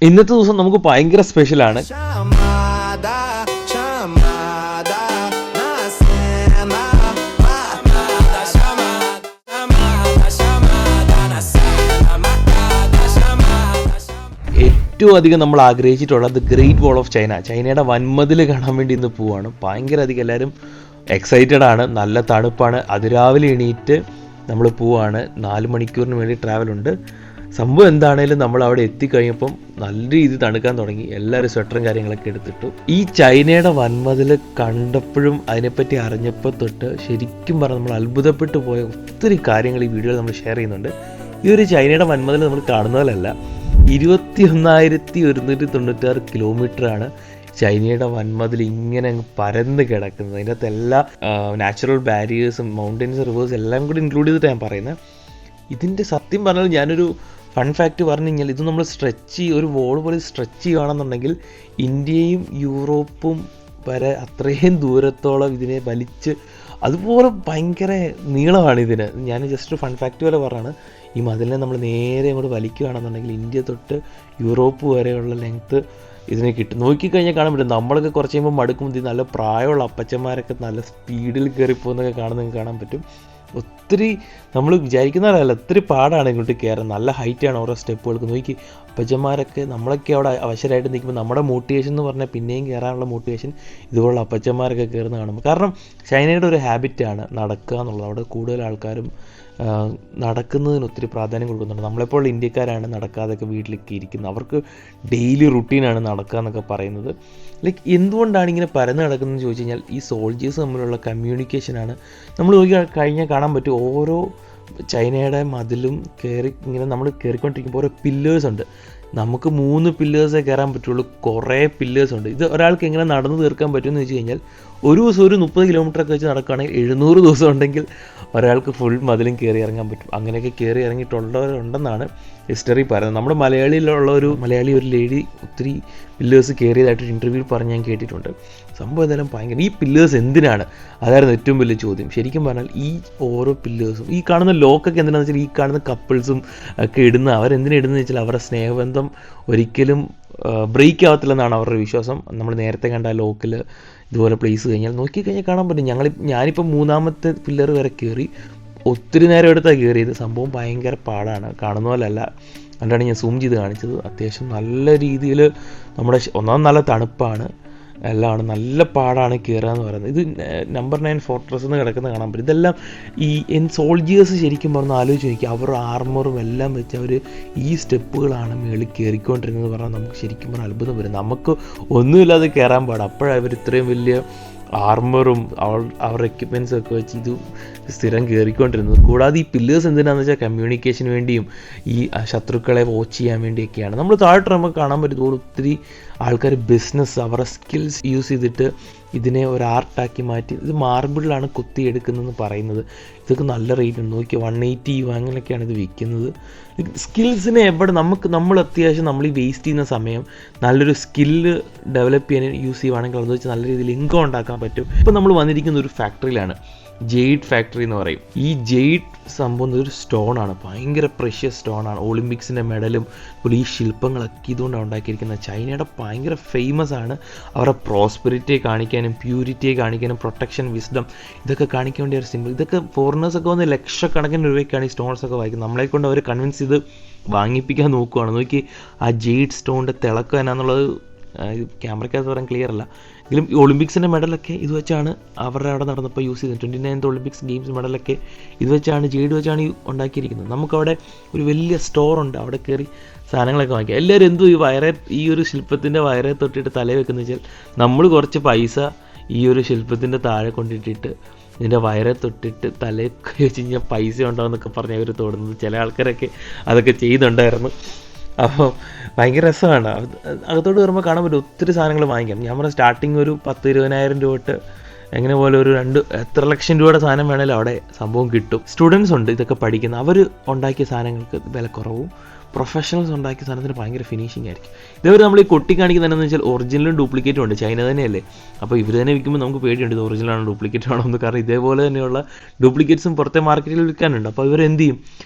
ഇന്നത്തെ ദിവസം നമുക്ക് ഭയങ്കര സ്പെഷ്യലാണ്. ഏറ്റവും അധികം നമ്മൾ ആഗ്രഹിച്ചിട്ടുള്ളത് ഗ്രേറ്റ് വാൾ ഓഫ് ചൈന, ചൈനയുടെ വൻമതിൽ കാണാൻ വേണ്ടി ഇന്ന് പോവാണ്. ഭയങ്കര അധികം എല്ലാവരും എക്സൈറ്റഡ് ആണ്. നല്ല തണുപ്പാണ്. അതിരാവിലെ എണീറ്റ് നമ്മൾ പോവാണ്. 4 മണിക്കൂറിന് വേണ്ടി ട്രാവലുണ്ട്. സംഭവം എന്താണേലും നമ്മൾ അവിടെ എത്തിക്കഴിഞ്ഞപ്പം നല്ല രീതിയിൽ തണുക്കാൻ തുടങ്ങി. എല്ലാവരും സ്വെറ്ററും കാര്യങ്ങളൊക്കെ എടുത്തിട്ടു. ഈ ചൈനയുടെ വൻമതിൽ കണ്ടപ്പോഴും അതിനെപ്പറ്റി അറിഞ്ഞപ്പോൾ തൊട്ട് ശരിക്കും പറഞ്ഞാൽ നമ്മൾ അത്ഭുതപ്പെട്ടു പോയ ഒത്തിരി കാര്യങ്ങൾ ഈ വീഡിയോയിൽ നമ്മൾ ഷെയർ ചെയ്യുന്നുണ്ട്. ഈ ഒരു ചൈനയുടെ വൻമതിൽ നമ്മൾ കാണുന്നതിലല്ല, 21,196 കിലോമീറ്ററാണ് ചൈനയുടെ വൻമതിൽ ഇങ്ങനെ അങ്ങ് പരന്ന് കിടക്കുന്നത്. അതിൻ്റെ അകത്ത് എല്ലാ നാച്ചുറൽ ബാരിയേഴ്സും മൗണ്ടൻസ് റിവേഴ്സ് എല്ലാം കൂടി ഇൻക്ലൂഡ് ചെയ്തിട്ട് ഞാൻ പറയുന്നത്. ഇതിൻ്റെ സത്യം പറഞ്ഞാൽ ഞാനൊരു ഫൺ ഫാക്റ്റ് പറഞ്ഞു കഴിഞ്ഞാൽ, ഇത് നമ്മൾ ഒരു വോൾ പോലെ സ്ട്രെച്ച് ചെയ്യുകയാണെന്നുണ്ടെങ്കിൽ ഇന്ത്യയും യൂറോപ്പും വരെ അത്രയും ദൂരത്തോളം ഇതിനെ വലിച്ച്, അതുപോലെ ഭയങ്കര നീളമാണ് ഇതിന്. ഞാൻ ജസ്റ്റ് ഫൺ ഫാക്റ്റ് പോലെ പറഞ്ഞാണ്. ഈ മതിലിനെ നമ്മൾ നേരെ അങ്ങോട്ട് വലിക്കുകയാണെന്നുണ്ടെങ്കിൽ ഇന്ത്യ തൊട്ട് യൂറോപ്പ് വരെയുള്ള ലെങ്ത്ത് ഇതിനെ കിട്ടും. നോക്കിക്കഴിഞ്ഞാൽ കാണാൻ പറ്റും. നമ്മളൊക്കെ കുറച്ച് കഴിയുമ്പോൾ മടുക്കുമ്പോൾ ഇത് നല്ല പ്രായമുള്ള അപ്പച്ചന്മാരൊക്കെ നല്ല സ്പീഡിൽ കയറിപ്പോകുന്നൊക്കെ കാണുന്നതൊക്കെ കാണാൻ പറ്റും. ഒത്തിരി നമ്മൾ വിചാരിക്കുന്നതല്ല, ഒത്തിരി പാടാണ് ഇങ്ങോട്ട് കയറാൻ. നല്ല ഹൈറ്റാണ് ഓരോ സ്റ്റെപ്പുകൾക്ക്. നോക്കി അപ്പച്ചന്മാരൊക്കെ, നമ്മളൊക്കെ അവിടെ അവശരായിട്ട് നിൽക്കുമ്പോൾ നമ്മുടെ മോട്ടിവേഷൻ എന്ന് പറഞ്ഞാൽ പിന്നെയും കയറാനുള്ള മോട്ടിവേഷൻ ഇതുപോലുള്ള അപ്പച്ചന്മാരൊക്കെ കയറുന്ന കാണുമ്പോൾ. കാരണം ചൈനയുടെ ഒരു ഹാബിറ്റാണ് നടക്കുക എന്നുള്ളത്. അവിടെ കൂടുതൽ ആൾക്കാരും നടക്കുന്നതിന് ഒത്തിരി പ്രാധാന്യം കൊടുക്കുന്നുണ്ട്. നമ്മളെപ്പോലുള്ള ഇന്ത്യക്കാരാണ് നടക്കാതൊക്കെ വീട്ടിലൊക്കെ ഇരിക്കുന്നത്. അവർക്ക് ഡെയിലി റുട്ടീനാണ് നടക്കുക എന്നൊക്കെ പറയുന്നത്. ലൈക്ക് എന്തുകൊണ്ടാണ് ഇങ്ങനെ പരന്ന് നടക്കുന്നതെന്ന് ചോദിച്ചു കഴിഞ്ഞാൽ, ഈ സോൾജേഴ്സ് തമ്മിലുള്ള കമ്മ്യൂണിക്കേഷനാണ്. നമ്മൾ നോക്കി കഴിഞ്ഞാൽ കാണാൻ പറ്റും. ഓരോ ചൈനയുടെ മതിലും ഇങ്ങനെ നമ്മൾ കയറിക്കൊണ്ടിരിക്കുമ്പോൾ ഓരോ പില്ലേഴ്സ് ഉണ്ട്. നമുക്ക് 3 പില്ലേഴ്സേ കയറാൻ പറ്റുള്ളൂ. കുറേ പില്ലേഴ്സ് ഉണ്ട്. ഇത് ഒരാൾക്ക് എങ്ങനെ നടന്നു തീർക്കാൻ പറ്റുമെന്ന് വെച്ച് കഴിഞ്ഞാൽ, ഒരു ദിവസം ഒരു 30 കിലോമീറ്ററൊക്കെ വെച്ച് നടക്കുകയാണെങ്കിൽ 700 ദിവസം ഉണ്ടെങ്കിൽ ഒരാൾക്ക് ഫുൾ മതിലും കയറി ഇറങ്ങാൻ പറ്റും. അങ്ങനെയൊക്കെ കയറി ഇറങ്ങിയിട്ടുള്ളവരുണ്ടെന്നാണ് ഹിസ്റ്ററി പറയുന്നത്. നമ്മുടെ മലയാളി ഒരു ലേഡി ഒത്തിരി പില്ലേഴ്സ് കയറിയതായിട്ടൊരു ഇൻ്റർവ്യൂ പറഞ്ഞ് ഞാൻ കേട്ടിട്ടുണ്ട്. സംഭവം എന്തായാലും ഭയങ്കര. ഈ പില്ലേഴ്സ് എന്തിനാണ്? അതായിരുന്നു ഏറ്റവും വലിയ ചോദ്യം. ശരിക്കും പറഞ്ഞാൽ ഈ ഓരോ പില്ലേഴ്സും, ഈ കാണുന്ന ലോക്കൊക്കെ എന്തിനാണെന്ന് വെച്ചാൽ, ഈ കാണുന്ന കപ്പിൾസും ഒക്കെ അവരെന്തിനാ ഇടുന്നതെന്ന് വെച്ചാൽ അവരുടെ സ്നേഹബന്ധം ഒരിക്കലും ബ്രേക്ക് ആവത്തില്ലെന്നാണ് അവരുടെ വിശ്വാസം. നമ്മൾ നേരത്തെ കണ്ട ലോക്കിൽ ഇതുപോലെ പ്ലേസ് കഴിഞ്ഞാൽ നോക്കിക്കഴിഞ്ഞാൽ കാണാൻ പറ്റും. ഞാനിപ്പോൾ 3ാമത്തെ പില്ലർ വരെ കയറി. ഒത്തിരി നേരം എടുത്താണ് കയറിയത്. സംഭവം ഭയങ്കര പാടാണ്, കാണുന്ന പോലെ അല്ല. അതുകൊണ്ടാണ് ഞാൻ സൂം ചെയ്ത് കാണിച്ചത്. അത്യാവശ്യം നല്ല രീതിയിൽ നമ്മുടെ നല്ല തണുപ്പാണ്, എല്ലാം നല്ല പാടാണ് കയറുക എന്ന് പറയുന്നത്. ഇത് നമ്പർ 9 ഫോർട്രസ് എന്ന് കിടക്കുന്ന കാണാൻ പറ്റും. ഇതെല്ലാം ഈ സോൾജിയേഴ്സ് ശരിക്കും പറഞ്ഞാൽ ആലോചിച്ച് നോക്കി, അവരുടെ ആർമറും എല്ലാം വെച്ച് അവർ ഈ സ്റ്റെപ്പുകളാണ് മേളിൽ കയറിക്കൊണ്ടിരുന്നത് പറഞ്ഞാൽ നമുക്ക് ശരിക്കും പറഞ്ഞാൽ അത്ഭുതം വരും. നമുക്ക് ഒന്നുമില്ലാതെ കയറാൻ പാടാം. അപ്പോഴാണ് അവർ ഇത്രയും വലിയ ആർമറും അവരുടെ എക്യുപ്മെൻറ്റ്സും ഒക്കെ വെച്ച് ഇത് സ്ഥിരം കയറിക്കൊണ്ടിരുന്നത്. കൂടാതെ ഈ പില്ലേഴ്സ് എന്തിനാണെന്ന് വെച്ചാൽ കമ്മ്യൂണിക്കേഷന് വേണ്ടിയും ഈ ശത്രുക്കളെ വാച്ച് ചെയ്യാൻ വേണ്ടിയൊക്കെയാണ്. നമ്മൾ താഴോട്ട് നമുക്ക് കാണാൻ പറ്റുന്നത് ഒത്തിരി ആൾക്കാർ ബിസിനസ്, അവരുടെ സ്കിൽസ് യൂസ് ചെയ്തിട്ട് ഇതിനെ ഒരു ആർട്ടാക്കി മാറ്റി. ഇത് മാർബിളിലാണ് കൊത്തിയെടുക്കുന്നതെന്ന് പറയുന്നത്. ഇതൊക്കെ നല്ല റേറ്റ് ഉണ്ട്. നോക്കി 180 അങ്ങനെയൊക്കെയാണ് ഇത് വിൽക്കുന്നത്. സ്കിൽസിനെ നമ്മൾ അത്യാവശ്യം നമ്മൾ ഈ വേസ്റ്റ് ചെയ്യുന്ന സമയം നല്ലൊരു സ്കില്ല് ഡെവലപ്പ് ചെയ്യാൻ യൂസ് ചെയ്യുവാണെങ്കിൽ അത് വെച്ച് നല്ല രീതിയിൽ ഇൻകം ഉണ്ടാക്കാൻ പറ്റും. ഇപ്പം നമ്മൾ വന്നിരിക്കുന്ന ഒരു ഫാക്ടറിയിലാണ്, ജെയ്ഡ് ഫാക്ടറി എന്ന് പറയും. ഈ ജെയ്ഡ് സംഭവം ഒരു സ്റ്റോണാണ്, ഭയങ്കര പ്രഷ്യസ് സ്റ്റോണാണ്. ഒളിമ്പിക്സിൻ്റെ മെഡലും ഈ ശില്പങ്ങളൊക്കെ ഇതുകൊണ്ടാണ് ഉണ്ടാക്കിയിരിക്കുന്നത്. ചൈനയുടെ ഭയങ്കര ഫേമസ് ആണ്. അവരുടെ പ്രോസ്പെരിറ്റിയെ കാണിക്കാനും പ്യൂരിറ്റിയെ കാണിക്കാനും പ്രൊട്ടക്ഷൻ, വിസ്ഡം ഇതൊക്കെ കാണിക്കാൻ വേണ്ടി ഒരു സിമ്പിൾ. ഇതൊക്കെ ഫോറിനേഴ്സൊക്കെ വന്ന് ലക്ഷക്കണക്കിന് രൂപയ്ക്കാണ് ഈ സ്റ്റോൺസൊക്കെ വാങ്ങിക്കുന്നത്. നമ്മളെ കൊണ്ട് അവർ കൺവിൻസ് ചെയ്ത് വാങ്ങിപ്പിക്കാൻ നോക്കുകയാണ്. നോക്കി ആ ജെയ്ഡ് സ്റ്റോണിൻ്റെ തിളക്കം എന്നാന്നുള്ളത് ക്യാമറയ്ക്കകത്ത് പറയാൻ ക്ലിയർ അല്ല എങ്കിലും ഒളിമ്പിക്സിൻ്റെ മെഡലൊക്കെ ഇത് വെച്ചാണ് അവരുടെ അവിടെ നടന്നപ്പോൾ യൂസ് ചെയ്തത്. 29th ഒളിമ്പിക്സ് ഗെയിംസ് മെഡലൊക്കെ ഇത് വെച്ചാണ്, ജെയ്ഡ് വെച്ചാണ് ഉണ്ടാക്കിയിരിക്കുന്നത്. നമുക്കവിടെ ഒരു വലിയ സ്റ്റോറുണ്ട്, അവിടെ കയറി സാധനങ്ങളൊക്കെ വാങ്ങിക്കാം. എല്ലാവരും എന്തോ ഈ ഒരു ശില്പത്തിൻ്റെ വയറെ തൊട്ടിട്ട് തലയിൽ വെക്കുന്നത് വെച്ചാൽ, നമ്മൾ കുറച്ച് പൈസ ഈ ഒരു ശില്പത്തിൻ്റെ താഴെ കൊണ്ടിട്ടിട്ട് ഇതിൻ്റെ വയറെ തൊട്ടിട്ട് തലയിൽ വെച്ച് കഴിഞ്ഞാൽ പൈസ ഉണ്ടാവുമെന്നൊക്കെ പറഞ്ഞ് അവർ തോന്നുന്നത്. ചില ആൾക്കാരൊക്കെ അതൊക്കെ ചെയ്യുന്നുണ്ടായിരുന്നു. അപ്പോൾ ഭയങ്കര രസമാണ്. അകത്തോട്ട് കയറുമ്പോൾ കാണാൻ പറ്റും ഒത്തിരി സാധനങ്ങൾ വാങ്ങിക്കാം. ഞാൻ പറഞ്ഞ സ്റ്റാർട്ടിങ് ഒരു 10,000-20,000 രൂപ തൊട്ട് എങ്ങനെ പോലെ ഒരു എത്ര ലക്ഷം രൂപയുടെ സാധനം വേണേലും അവിടെ സംഭവം കിട്ടും. സ്റ്റുഡൻസ് ഉണ്ട് ഇതൊക്കെ പഠിക്കുന്ന, അവർ ഉണ്ടാക്കിയ സാധനങ്ങൾക്ക് വില കുറവും, പ്രൊഫഷണൽസ് ഉണ്ടാക്കിയ സാധനത്തിന് ഭയങ്കര ഫിനിഷിംഗ് ആയിരിക്കും. ഇതേപോലെ നമ്മൾ ഈ കൊട്ടി കാണിക്കുന്നതെന്ന് വെച്ചാൽ ഒറിജിനലും ഡ്യൂപ്ലിക്കേറ്റും ഉണ്ട്. ചൈന തന്നെയല്ലേ, അപ്പോൾ ഇവർ തന്നെ വിൽക്കുമ്പോൾ നമുക്ക് പേടിയുണ്ട് ഇത് ഒറിജിനലാണോ ഡ്യൂപ്ലിക്കേറ്റ് ആണോ എന്ന്. കാരണം ഇതേപോലെ തന്നെയുള്ള ഡ്യൂപ്ലിക്കേറ്റ്സും പുറത്തെ മാർക്കറ്റിൽ വിൽക്കാനുണ്ട്. അപ്പോൾ ഇവരെന്ത് ചെയ്യും,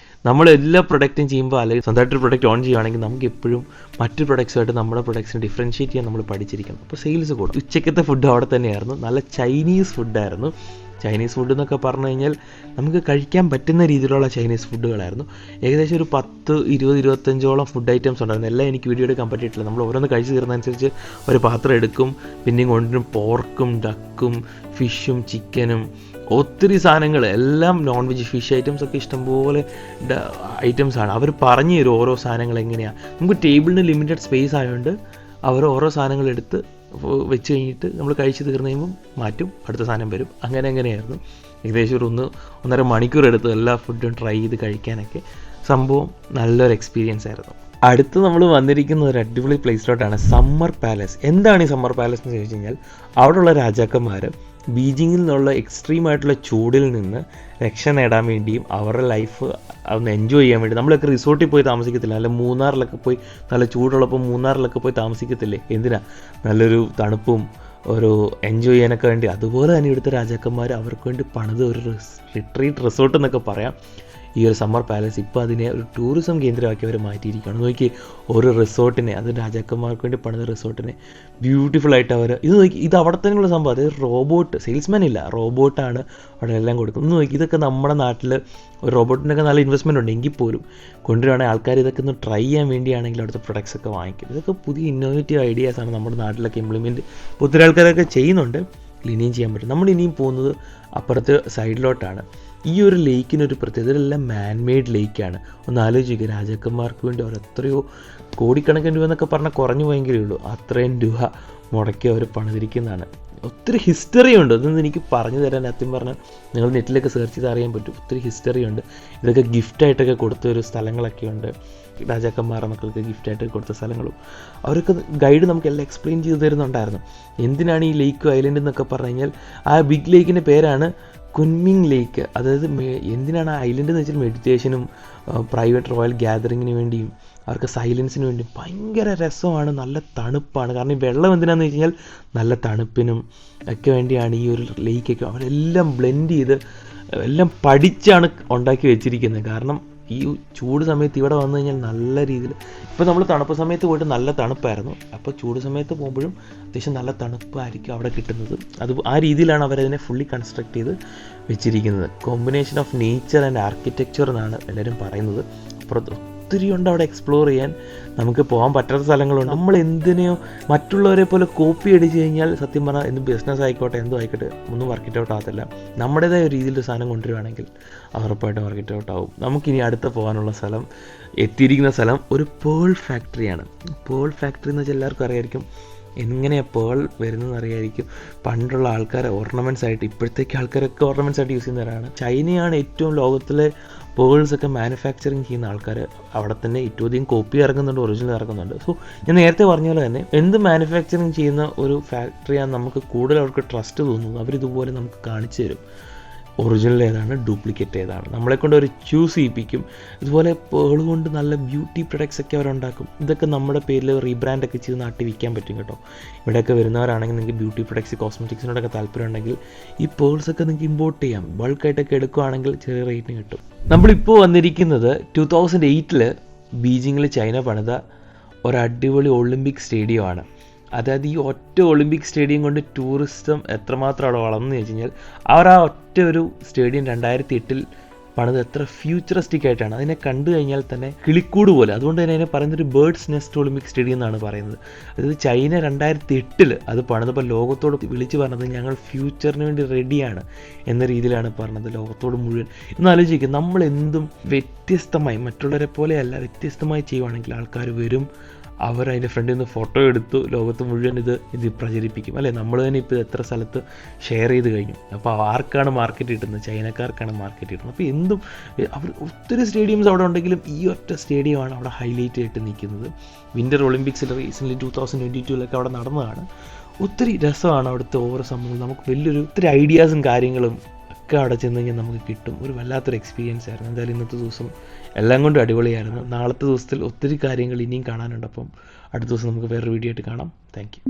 നമ്മൾ എല്ലാ പ്രൊഡക്റ്റും ചെയ്യുമ്പോൾ അല്ലെങ്കിൽ സ്വന്തമായിട്ടൊരു പ്രൊഡക്റ്റ് ഓൺ ചെയ്യുകയാണെങ്കിൽ നമുക്ക് എപ്പോഴും മറ്റു പ്രൊഡക്ട്സുമായിട്ട് നമ്മുടെ പ്രൊഡക്ട്സിനെ ഡിഫറൻഷ്യേറ്റ് ചെയ്യാൻ നമ്മൾ പഠിച്ചിരിക്കണം. അപ്പോൾ സെയിൽസ് കൂടും. ഉച്ചക്കത്തെ ഫുഡ് അവിടെ തന്നെയായിരുന്നു. നല്ല ചൈനീസ് ഫുഡായിരുന്നു. ചൈനീസ് ഫുഡ് എന്നൊക്കെ പറഞ്ഞു കഴിഞ്ഞാൽ നമുക്ക് കഴിക്കാൻ പറ്റുന്ന രീതിയിലുള്ള ചൈനീസ് ഫുഡുകളായിരുന്നു. ഏകദേശം ഒരു 10-20-25ഓളം ഫുഡ് ഐറ്റംസ് ഉണ്ടായിരുന്നു. എല്ലാം എനിക്ക് വീഡിയോ എടുക്കാൻ പറ്റിയിട്ടില്ല. നമ്മൾ ഓരോന്ന് കഴിച്ച് തീർന്നതനുസരിച്ച് ഒരു പാത്രം എടുക്കും, പിന്നെയും കൊണ്ടുവരും. പോർക്കും ഡക്കും ഫിഷും ചിക്കനും ഒത്തിരി സാധനങ്ങൾ, എല്ലാം നോൺ വെജ് ഫിഷ് ഐറ്റംസ് ഒക്കെ ഇഷ്ടംപോലെ ഐറ്റംസാണ്. അവർ പറഞ്ഞു തരും ഓരോ സാധനങ്ങൾ എങ്ങനെയാണ്. നമുക്ക് ടേബിളിന് ലിമിറ്റഡ് സ്പേസ് ആയതുകൊണ്ട് അവർ ഓരോ സാധനങ്ങൾ എടുത്ത് വെച്ച് കഴിഞ്ഞിട്ട് നമ്മൾ കഴിച്ച് തീർന്നു കഴിയുമ്പം മാറ്റും, അടുത്ത സാധനം വരും. അങ്ങനെയായിരുന്നു. ഏകദേശം ഒരു 1.5 മണിക്കൂർ എടുത്ത് എല്ലാ ഫുഡും ട്രൈ ചെയ്ത് കഴിക്കാനൊക്കെ. സംഭവം നല്ലൊരു എക്സ്പീരിയൻസ് ആയിരുന്നു. അടുത്ത് നമ്മൾ വന്നിരിക്കുന്ന ഒരു അടിപൊളി പ്ലേസിലോട്ടാണ്, സമ്മർ പാലസ്. എന്താണ് ഈ സമ്മർ പാലസ് എന്ന് ചോദിച്ചു കഴിഞ്ഞാൽ, അവിടെയുള്ള രാജാക്കന്മാർ ബീജിങ്ങിൽ നിന്നുള്ള എക്സ്ട്രീമായിട്ടുള്ള ചൂടിൽ നിന്ന് രക്ഷ നേടാൻ വേണ്ടിയും അവരുടെ ലൈഫ് ഒന്ന് എൻജോയ് ചെയ്യാൻ വേണ്ടി, നമ്മളൊക്കെ റിസോർട്ടിൽ പോയി താമസിക്കത്തില്ല, അല്ല മൂന്നാറിലൊക്കെ പോയി നല്ല ചൂടുള്ളപ്പോൾ മൂന്നാറിലൊക്കെ പോയി താമസിക്കത്തില്ലേ, എന്തിനാ? നല്ലൊരു തണുപ്പും ഒരു എൻജോയ് ചെയ്യാനൊക്കെ വേണ്ടി. അതുപോലെ തന്നെ ഇവിടുത്തെ രാജാക്കന്മാർ അവർക്ക് വേണ്ടി പണിത് ഒരു റിട്രീറ്റ് റിസോർട്ട് എന്നൊക്കെ പറയാം ഈ ഒരു സമ്മർ പാലസ്. ഇപ്പോൾ അതിനെ ഒരു ടൂറിസം കേന്ദ്രമാക്കി അവർ മാറ്റിയിരിക്കുകയാണ്. നോക്കി, ഓരോ റിസോർട്ടിനെ, അത് രാജാക്കന്മാർക്ക് വേണ്ടി പണിത റിസോർട്ടിനെ ബ്യൂട്ടിഫുള്ളായിട്ട് അവർ ഇത് അവിടെ തന്നെയുള്ള സംഭവം. അതായത് റോബോട്ട്, സെയിൽസ്മാൻ ഇല്ല, റോബോട്ടാണ് അവിടെ എല്ലാം കൊടുക്കുന്നത്. നോക്കി, ഇതൊക്കെ നമ്മുടെ നാട്ടിൽ ഒരു റോബോട്ടിനൊക്കെ നല്ല ഇൻവെസ്റ്റ്മെൻറ്റ് ഉണ്ട് എങ്കിൽ പോലും കൊണ്ടുവരുവാണെങ്കിൽ ആൾക്കാർ ഇതൊക്കെ ഒന്ന് ട്രൈ ചെയ്യാൻ വേണ്ടിയാണെങ്കിൽ അവിടുത്തെ പ്രൊഡക്ട്സ് ഒക്കെ വാങ്ങിക്കും. ഇതൊക്കെ പുതിയ ഇന്നോവേറ്റീവ് ഐഡിയാസാണ് നമ്മുടെ നാട്ടിലൊക്കെ ഇംപ്ലിമെൻറ്റ് ഒത്തിരി ആൾക്കാരൊക്കെ ചെയ്യുന്നുണ്ട്. ഇനിയും ചെയ്യാൻ പറ്റും. നമ്മൾ ഇനിയും പോകുന്നത് അപ്പുറത്ത് സൈഡിലോട്ടാണ്. ഈ ഒരു ലേക്കിനൊരു പ്രത്യേകത, ഇതെല്ലാം മാൻമെയ്ഡ് ലേക്കാണ്. ഒന്ന് ആലോചിക്കുക, രാജാക്കന്മാർക്ക് വേണ്ടി അവർ എത്രയോ കോടിക്കണക്കിന് രൂപ എന്നൊക്കെ പറഞ്ഞാൽ കുറഞ്ഞു പോയെങ്കിലേ ഉള്ളൂ, അത്രയും രൂപ മുടക്കി അവർ പണിതിരിക്കുന്നതാണ്. ഒത്തിരി ഹിസ്റ്ററി ഉണ്ട്. അതൊന്നും എനിക്ക് പറഞ്ഞു തരാൻ സത്യം പറഞ്ഞാൽ നിങ്ങൾ നെറ്റിലൊക്കെ സെർച്ച് ചെയ്ത് അറിയാൻ പറ്റും. ഒത്തിരി ഹിസ്റ്ററി ഉണ്ട്. ഇതൊക്കെ ഗിഫ്റ്റായിട്ടൊക്കെ കൊടുത്ത ഒരു സ്ഥലങ്ങളൊക്കെ ഉണ്ട്. രാജാക്കന്മാരുടെ മക്കൾക്ക് ഗിഫ്റ്റായിട്ട് കൊടുത്ത സ്ഥലങ്ങളും അവരൊക്കെ ഗൈഡ് നമുക്കെല്ലാം എക്സ്പ്ലെയിൻ ചെയ്ത് തരുന്നുണ്ടായിരുന്നു. എന്തിനാണ് ഈ ലേക്ക് ഐലൻഡ് എന്നൊക്കെ പറഞ്ഞു കഴിഞ്ഞാൽ, ആ ബിഗ് ലേക്കിൻ്റെ പേരാണ് കുൻമിങ് ലേക്ക്. അതായത് എന്തിനാണ് ആ ഐലൻഡ് എന്ന് വെച്ചാൽ മെഡിറ്റേഷനും പ്രൈവറ്റ് റോയൽ ഗ്യാതറിങ്ങിന് വേണ്ടിയും അവർക്ക് സൈലൻസിന് വേണ്ടിയും ഭയങ്കര രസമാണ്. നല്ല തണുപ്പാണ്. കാരണം ഈ വെള്ളം എന്തിനാന്ന് വെച്ച് കഴിഞ്ഞാൽ നല്ല തണുപ്പിനും ഒക്കെ വേണ്ടിയാണ് ഈ ഒരു ലേക്കൊക്കെ അവരെല്ലാം ബ്ലെൻഡ് ചെയ്ത് എല്ലാം പഠിച്ചാണ് ഉണ്ടാക്കി വെച്ചിരിക്കുന്നത്. കാരണം ഈ ചൂട് സമയത്ത് ഇവിടെ വന്നു കഴിഞ്ഞാൽ നല്ല രീതിയിൽ, ഇപ്പോൾ നമ്മൾ തണുപ്പ് സമയത്ത് പോയിട്ട് നല്ല തണുപ്പായിരുന്നു, അപ്പോൾ ചൂട് സമയത്ത് പോകുമ്പോഴും അത്യാവശ്യം നല്ല തണുപ്പായിരിക്കും അവിടെ കിട്ടുന്നത്. അത് ആ രീതിയിലാണ് അവരതിനെ ഫുള്ളി കൺസ്ട്രക്ട് ചെയ്ത് വെച്ചിരിക്കുന്നത്. Combination of nature and architecture എന്നാണ് എല്ലാവരും പറയുന്നത്. അപ്പുറത്ത് ഒത്തിരി ഉണ്ട് അവിടെ എക്സ്പ്ലോർ ചെയ്യാൻ. നമുക്ക് പോകാൻ പറ്റാത്ത സ്ഥലങ്ങളുണ്ട്. നമ്മൾ എന്തിനെയോ മറ്റുള്ളവരെ പോലെ കോപ്പി അടിച്ച് കഴിഞ്ഞാൽ സത്യം പറഞ്ഞാൽ എന്ത് ബിസിനസ് ആയിക്കോട്ടെ എന്തോ ആയിക്കോട്ടെ ഒന്നും വർക്കിറ്റ് ഔട്ട് ആകത്തില്ല. നമ്മുടേതായ ഒരു രീതിയിൽ സാധനം കൊണ്ടുവരികയാണെങ്കിൽ ഉറപ്പായിട്ടും വർക്കിറ്റ് ഔട്ട് ആവും. നമുക്കിനി അടുത്ത് പോകാനുള്ള സ്ഥലം, എത്തിയിരിക്കുന്ന സ്ഥലം ഒരു പേൾ ഫാക്ടറിയാണ്. പേൾ ഫാക്ടറി എന്ന് വെച്ചാൽ എല്ലാവർക്കും അറിയായിരിക്കും എങ്ങനെയാണ് പേൾ വരുന്നതെന്ന് അറിയായിരിക്കും. പണ്ടുള്ള ആൾക്കാർ ഓർണമെൻറ്റ്സ് ആയിട്ട്, ഇപ്പോഴത്തേക്ക് ആൾക്കാരൊക്കെ ഓർണമെൻറ്റ്സ് ആയിട്ട് യൂസ് ചെയ്യുന്നവരാണ്. ചൈനയാണ് ഏറ്റവും ലോകത്തിലെ പേൾസൊക്കെ മാനുഫാക്ചറിങ് ചെയ്യുന്ന ആൾക്കാർ. അവിടെ തന്നെ ഏറ്റവും അധികം കോപ്പി ഇറങ്ങുന്നുണ്ട്, ഒറിജിനൽ ഇറങ്ങുന്നുണ്ട്. സോ ഞാൻ നേരത്തെ പറഞ്ഞ പോലെ തന്നെ എന്ത് മാനുഫാക്ചറിങ് ചെയ്യുന്ന ഒരു ഫാക്ടറിയാണ് നമുക്ക് കൂടുതൽ അവർക്ക് ട്രസ്റ്റ് തോന്നുന്നത്. അവരിതുപോലെ നമുക്ക് കാണിച്ചു തരും ഒറിജിനൽ ഏതാണ്, ഡ്യൂപ്ലിക്കേറ്റ് ഏതാണ്. നമ്മളെക്കൊണ്ട് അവർ ചൂസ് ചെയ്യിപ്പിക്കും. ഇതുപോലെ പേൾ കൊണ്ട് നല്ല ബ്യൂട്ടി പ്രൊഡക്ട്സ് ഒക്കെ അവരുണ്ടാക്കും. ഇതൊക്കെ നമ്മുടെ പേരിൽ റീബ്രാൻഡൊക്കെ ചെയ്ത് നാട്ടിൽ വിൽക്കാൻ പറ്റും കേട്ടോ. ഇവിടെയൊക്കെ വരുന്നവരാണെങ്കിൽ നിങ്ങൾക്ക് ബ്യൂട്ടി പ്രൊഡക്ട്സ്, കോസ്മെറ്റിക്സിനോടൊക്കെ താല്പര്യം ഉണ്ടെങ്കിൽ ഈ പേൾസൊക്കെ നിങ്ങൾക്ക് ഇമ്പോർട്ട് ചെയ്യാം. ബൾക്കായിട്ടൊക്കെ എടുക്കുകയാണെങ്കിൽ ചെറിയ റേറ്റിന് കിട്ടും. നമ്മളിപ്പോൾ വന്നിരിക്കുന്നത് 2008 ബീജിങ്ങിൽ ചൈന പണിത ഒരു അടിപൊളി ഒളിമ്പിക് സ്റ്റേഡിയമാണ്. അതായത് ഈ ഒറ്റ ഒളിമ്പിക് സ്റ്റേഡിയം കൊണ്ട് ടൂറിസം എത്രമാത്രം അവിടെ വളർന്നു വെച്ച് കഴിഞ്ഞാൽ, അവർ ആ ഒറ്റ ഒരു സ്റ്റേഡിയം 2008 പണിത് എത്ര ഫ്യൂച്ചറിസ്റ്റിക് ആയിട്ടാണ്. അതിനെ കണ്ടു കഴിഞ്ഞാൽ തന്നെ കിളിക്കൂട് പോലെ. അതുകൊണ്ട് തന്നെ അതിനെ പറയുന്നൊരു ബേർഡ്സ് നെസ്റ്റ് ഒളിമ്പിക് സ്റ്റേഡിയം എന്നാണ് പറയുന്നത്. അതായത് ചൈന 2008 അത് പണിതപ്പോൾ ലോകത്തോട് വിളിച്ച് പറഞ്ഞത് ഞങ്ങൾ ഫ്യൂച്ചറിന് വേണ്ടി റെഡിയാണ് എന്ന രീതിയിലാണ് പറഞ്ഞത് ലോകത്തോട് മുഴുവൻ. ഒന്ന് ആലോചിക്കുക, നമ്മൾ എന്തും വ്യത്യസ്തമായി, മറ്റുള്ളവരെ പോലെയല്ല, വ്യത്യസ്തമായി ചെയ്യുവാണെങ്കിൽ ആൾക്കാർ വരും. അവർ അതിൻ്റെ ഫ്രണ്ടിൽ നിന്ന് ഫോട്ടോ എടുത്തു ലോകത്ത് മുഴുവൻ ഇത് പ്രചരിപ്പിക്കും അല്ലേ. നമ്മൾ തന്നെ ഇപ്പോൾ എത്ര സ്ഥലത്ത് ഷെയർ ചെയ്ത് കഴിഞ്ഞു. അപ്പോൾ ആർക്കാണ് മാർക്കറ്റ് കിട്ടുന്നത്? ചൈനക്കാർക്കാണ് മാർക്കറ്റ് കിട്ടുന്നത്. അപ്പോൾ എന്തും അവർ ഒത്തിരി സ്റ്റേഡിയംസ് അവിടെ ഉണ്ടെങ്കിലും ഈ ഒറ്റ സ്റ്റേഡിയമാണ് അവിടെ ഹൈലൈറ്റ് ആയിട്ട് നിൽക്കുന്നത്. വിൻ്റർ ഒളിമ്പിക്സിൽ റീസെൻ്റ്ലി 2022 അവിടെ നടന്നതാണ്. ഒത്തിരി രസമാണ് അവിടുത്തെ ഓരോ സംഭവങ്ങളും. നമുക്ക് വലിയൊരു ഒത്തിരി ഐഡിയാസും കാര്യങ്ങളും ഒക്കെ അവിടെ ചെന്ന് കഴിഞ്ഞാൽ നമുക്ക് കിട്ടും. ഒരു വല്ലാത്തൊരു എക്സ്പീരിയൻസ് ആയിരുന്നു. എന്തായാലും ഇന്നത്തെ ദിവസം എല്ലാം കൊണ്ടും അടിപൊളിയായിരുന്നു. നാളത്തെ ദിവസത്തിൽ ഒത്തിരി കാര്യങ്ങൾ ഇനിയും കാണാനുണ്ട്. അപ്പം അടുത്ത ദിവസം നമുക്ക് വേറൊരു വീഡിയോ ആയിട്ട് കാണാം. Thank you.